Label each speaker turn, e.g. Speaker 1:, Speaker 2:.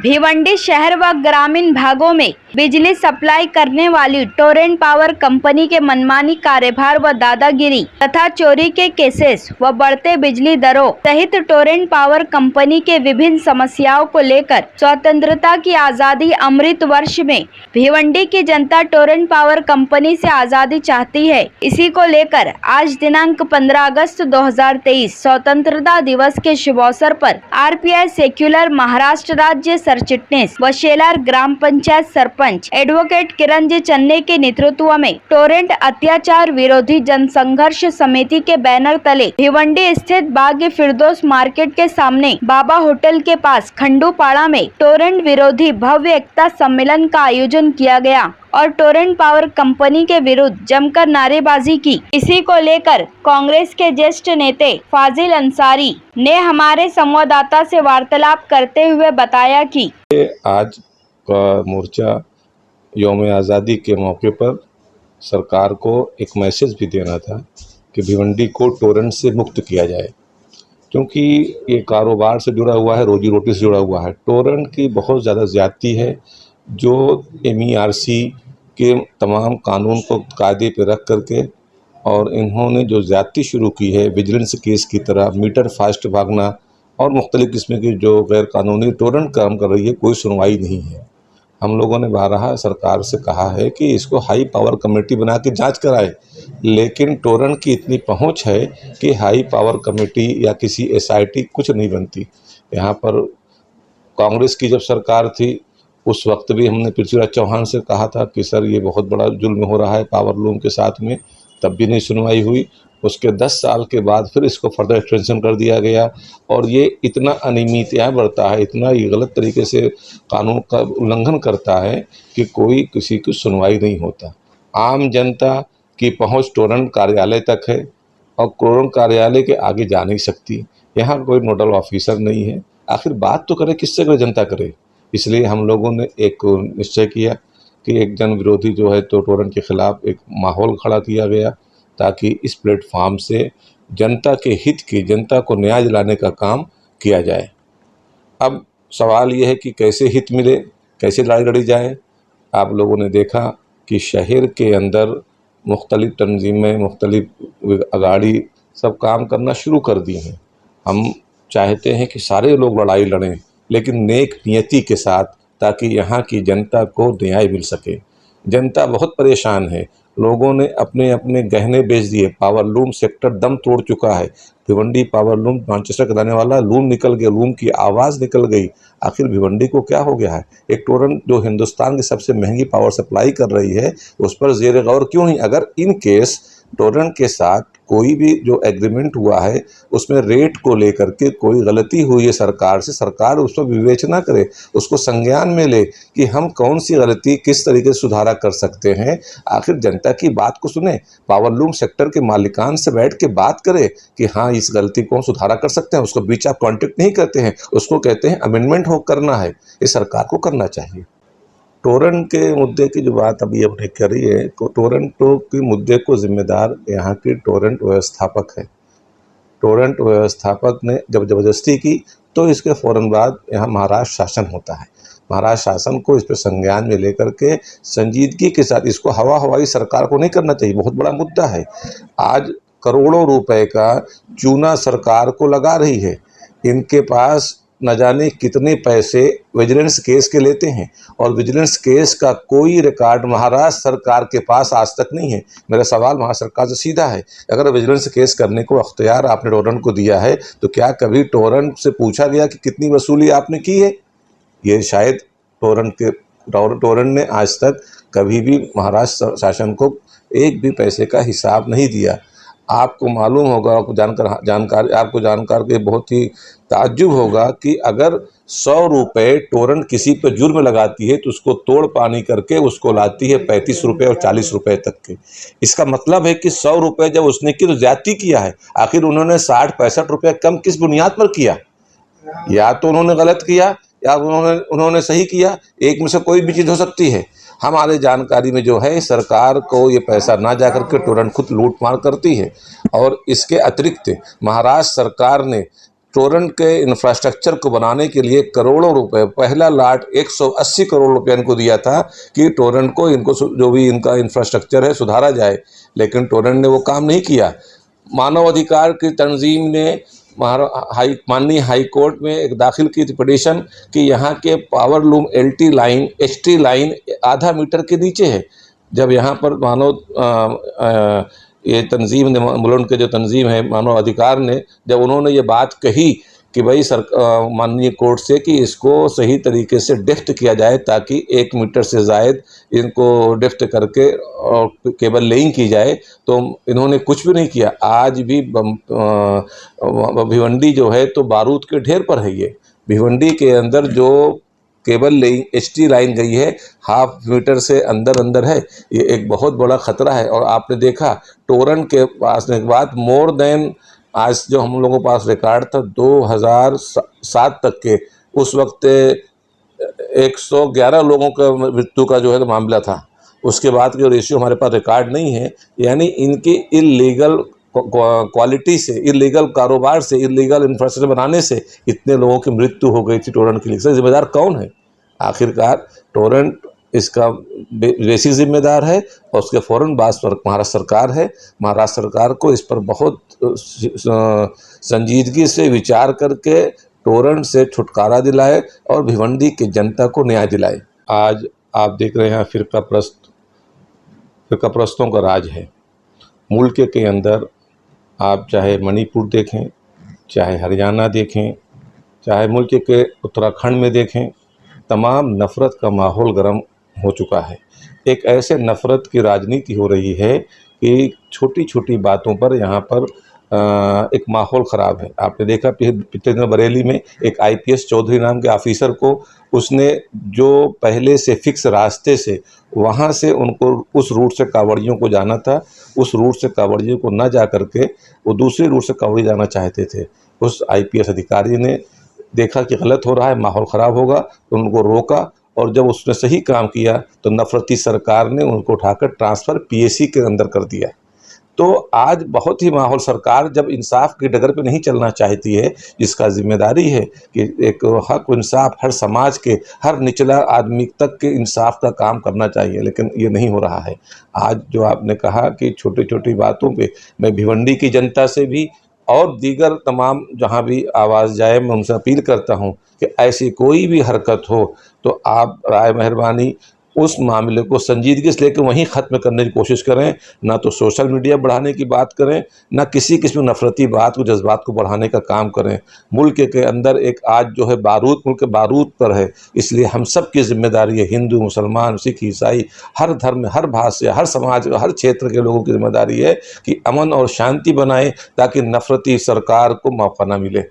Speaker 1: भिवंडी शहर व ग्रामीण भागों में बिजली सप्लाई करने वाली टोरेंट पावर कंपनी के मनमानी कार्यभार व दादागिरी तथा चोरी के केसेस व बढ़ते बिजली दरों सहित टोरेंट पावर कंपनी के विभिन्न समस्याओं को लेकर स्वतंत्रता की आज़ादी अमृत वर्ष में भिवंडी की जनता टोरेंट पावर कंपनी से आज़ादी चाहती है। इसी को लेकर आज दिनांक 15 अगस्त 2023 स्वतंत्रता दिवस के शुभ अवसर पर आरपीआई सेक्युलर महाराष्ट्र राज्य सरचिटनीस व शेलार ग्राम पंचायत सरपंच एडवोकेट किरणजी चन्ने के नेतृत्व में टोरेंट अत्याचार विरोधी जनसंघर्ष समिति के बैनर तले भिवंडी स्थित बाग फिरदौस मार्केट के सामने बाबा होटल के पास खंडूपाड़ा में टोरेंट विरोधी भव्य एकता सम्मेलन का आयोजन किया गया और टोरेंट पावर कंपनी के विरुद्ध जमकर नारेबाजी की। इसी को लेकर कांग्रेस के ज्येष्ठ नेता फाजिल अंसारी ने हमारे संवाददाता से वार्तालाप करते हुए बताया कि
Speaker 2: आज का मोर्चा यौम आज़ादी के मौके पर सरकार को एक मैसेज भी देना था कि भिवंडी को टोरेंट से मुक्त किया जाए, क्योंकि ये कारोबार से जुड़ा हुआ है, रोजी रोटी से जुड़ा हुआ है। टोरेंट की बहुत ज़्यादा ज़्यादती है जो MERC के तमाम कानून को कायदे पे रख करके, और इन्होंने जो ज़्यादती शुरू की है विजिलेंस केस की तरह मीटर फास्ट भागना और मुख्तलिफ़ किस्म की जो गैर कानूनी टोरेंट काम कर रही है, कोई सुनवाई नहीं है। हम लोगों ने बारहा सरकार से कहा है कि इसको हाई पावर कमेटी बना के जांच कराए, लेकिन टोरेंट की इतनी पहुंच है कि हाई पावर कमेटी या किसी SIT कुछ नहीं बनती। यहाँ पर कांग्रेस की जब सरकार थी उस वक्त भी हमने पृथ्वीराज चौहान से कहा था कि सर ये बहुत बड़ा जुल्म हो रहा है पावर लूम के साथ में, तब भी नहीं सुनवाई हुई। उसके 10 साल के बाद फिर इसको फर्दर एक्सटेंशन कर दिया गया और ये इतना अनियमितताएं बढ़ता है, इतना ये गलत तरीके से कानून का उल्लंघन करता है कि कोई किसी की सुनवाई नहीं होता। आम जनता की पहुंच टोरेंट कार्यालय तक है और टोरेंट कार्यालय के आगे जा नहीं सकती। यहाँ कोई नोडल ऑफिसर नहीं है, आखिर बात तो करे किससे करे, जनता करे। इसलिए हम लोगों ने एक निश्चय किया कि एक जन विरोधी जो है तो टोरेंट के खिलाफ एक माहौल खड़ा किया गया, ताकि इस प्लेटफॉर्म से जनता के हित की, जनता को न्याय दिलाने का काम किया जाए। अब सवाल ये है कि कैसे हित मिले, कैसे लड़ाई लड़ी जाए। आप लोगों ने देखा कि शहर के अंदर मुख्तलिफ तंजीमें, मुख्तलिफ अगाड़ी सब काम करना शुरू कर दी हैं। हम चाहते हैं कि सारे लोग लड़ाई लड़ें, लेकिन नेक नियति के साथ, ताकि यहाँ की जनता को न्याय मिल सके। जनता बहुत परेशान है, लोगों ने अपने अपने गहने बेच दिए। पावर लूम सेक्टर दम तोड़ चुका है। भिवंडी पावर लूम मैनचेस्टर का रहने वाला लूम निकल गया, लूम की आवाज़ निकल गई। आखिर भिवंडी को क्या हो गया है? एक टोरेंट जो हिंदुस्तान की सबसे महंगी पावर सप्लाई कर रही है, उस पर ज़ेर गौर क्यों नहीं? अगर इन केस टोरेंट के साथ कोई भी जो एग्रीमेंट हुआ है उसमें रेट को लेकर के कोई गलती हुई है सरकार से, सरकार उस पर विवेचना करे, उसको संज्ञान में ले कि हम कौन सी गलती किस तरीके से सुधारा कर सकते हैं। आखिर जनता की बात को सुने, पावर लूम सेक्टर के मालिकान से बैठ के बात करे कि हाँ इस गलती को हम सुधारा कर सकते हैं। उसको बीच आप कॉन्टेक्ट नहीं करते हैं, उसको कहते हैं अमेंडमेंट हो करना है। ये सरकार को करना चाहिए। टोरेंट के मुद्दे की जो बात अभी आपने करी है, तो टोरेंट के मुद्दे को जिम्मेदार यहाँ की टोरेंट व्यवस्थापक है। टोरेंट व्यवस्थापक ने जब ज़बरदस्ती की तो इसके फ़ौरन बाद यहाँ महाराष्ट्र शासन होता है। महाराष्ट्र शासन को इस पर संज्ञान में लेकर के संजीदगी के साथ इसको हवाई सरकार को नहीं करना चाहिए। बहुत बड़ा मुद्दा है। आज करोड़ों रुपए का चूना सरकार को लगा रही है। इनके पास न जाने कितने पैसे विजिलेंस केस के लेते हैं, और विजिलेंस केस का कोई रिकॉर्ड महाराष्ट्र सरकार के पास आज तक नहीं है। मेरा सवाल महाराष्ट्र सरकार से सीधा है, अगर विजिलेंस केस करने को अख्तियार आपने टोरेंट को दिया है तो क्या कभी टोरेंट से पूछा गया कि कितनी वसूली आपने की है? ये शायद टोरेंट ने आज तक कभी भी महाराष्ट्र शासन को एक भी पैसे का हिसाब नहीं दिया। आपको मालूम होगा, आपको जानकार के बहुत ही ताज्जुब होगा कि अगर 100 रुपये टोरेंट किसी पर जुर्म लगाती है तो उसको तोड़ पानी करके उसको लाती है 35 रुपये और 40 रुपये तक के। इसका मतलब है कि 100 रुपये जब उसने की तो ज्यादती किया है। आखिर उन्होंने 60-65 रुपये कम किस बुनियाद पर किया? या तो उन्होंने गलत किया या उन्होंने सही किया, एक में से कोई भी चीज़ हो सकती है। हमारे जानकारी में जो है सरकार को ये पैसा ना जाकर के टोरेंट खुद लूट मार करती है। और इसके अतिरिक्त महाराष्ट्र सरकार ने टोरेंट के इंफ्रास्ट्रक्चर को बनाने के लिए करोड़ों रुपए, पहला लाट 180 करोड़ रुपए इनको दिया था कि टोरेंट को इनको जो भी इनका इंफ्रास्ट्रक्चर है सुधारा जाए, लेकिन टोरेंट ने वो काम नहीं किया। मानव अधिकार की तंजीम ने माननीय हाई कोर्ट में एक दाखिल की थी पिटीशन कि यहाँ के power loom LT line HT line आधा मीटर के नीचे है। जब यहाँ पर ये तंजीम ने, मुलुंड के जो तंजीम है मानव अधिकार ने, जब उन्होंने ये बात कही कि भाई माननीय कोर्ट से कि इसको सही तरीके से डेप्थ किया जाए ताकि 1 मीटर से ज़ायद इनको डेप्थ करके और केबल लेइंग की जाए, तो इन्होंने कुछ भी नहीं किया। आज भी भिवंडी जो है तो बारूद के ढेर पर है। ये भिवंडी के अंदर जो केबल लेइंग एचटी लाइन गई है 1/2 मीटर से अंदर है। ये एक बहुत बड़ा ख़तरा है। और आपने देखा टोरेंट के पास के बाद मोर देन, आज जो हम लोगों के पास रिकॉर्ड था 2007 तक के, उस वक्त 111 लोगों का मृत्यु का जो है मामला था। उसके बाद के रेशियो हमारे पास रिकॉर्ड नहीं है। यानी इनकी इलीगल क्वालिटी से, इलीगल कारोबार से, इलीगल इंफ्रास्ट्रक्चर बनाने से इतने लोगों की मृत्यु हो गई थी टोरेंट के लिए। इसका जिम्मेदार कौन है? आखिरकार टोरेंट इसका बेसिक जिम्मेदार है और उसके फ़ौरन बाद महाराष्ट्र सरकार है। महाराष्ट्र सरकार को इस पर बहुत संजीदगी से विचार करके टोरेंट से छुटकारा दिलाए और भिवंडी की जनता को न्याय दिलाए। आज आप देख रहे हैं फिरका प्रस्तों का राज है मुल्क के अंदर। आप चाहे मणिपुर देखें, चाहे हरियाणा देखें, चाहे मुल्क के उत्तराखंड में देखें, तमाम नफ़रत का माहौल गर्म हो चुका है। एक ऐसे नफ़रत की राजनीति हो रही है कि छोटी छोटी बातों पर यहाँ पर एक माहौल ख़राब है। आपने देखा पिछले दिन बरेली में एक IPS चौधरी नाम के ऑफिसर को, उसने जो पहले से फिक्स रास्ते से वहाँ से उनको उस रूट से कांवड़ियों को जाना था, उस रूट से कांवड़ियों को ना जा करके वो दूसरे रूट से कांवड़ी जाना चाहते थे। उस IPS अधिकारी ने देखा कि गलत हो रहा है, माहौल ख़राब होगा, तो उनको रोका और जब उसने सही काम किया तो नफरती सरकार ने उनको उठाकर ट्रांसफ़र PAC के अंदर कर दिया। तो आज बहुत ही माहौल, सरकार जब इंसाफ की डगर पे नहीं चलना चाहती है, जिसका जिम्मेदारी है कि एक हक इंसाफ हर समाज के, हर निचला आदमी तक के इंसाफ का काम करना चाहिए, लेकिन ये नहीं हो रहा है। आज जो आपने कहा कि छोटी छोटी बातों पे, मैं भिवंडी की जनता से भी और दीगर तमाम जहाँ भी आवाज़ जाए, मैं उनसे अपील करता हूँ कि ऐसी कोई भी हरकत हो तो आप राय मेहरबानी उस मामले को संजीदगी से लेकर वहीं ख़त्म करने की कोशिश करें। ना तो सोशल मीडिया बढ़ाने की बात करें, ना किसी किस्म नफ़रती बात को, जज्बात को बढ़ाने का काम करें। मुल्क के अंदर एक आज जो है मुल्क के बारूद पर है, इसलिए हम सब की जिम्मेदारी है, हिंदू, मुसलमान, सिख, ईसाई, हर धर्म, हर भाषा, हर समाज, हर क्षेत्र के लोगों की जिम्मेदारी है कि अमन और शांति बनाएं ताकि नफ़रती सरकार को मौका ना मिले।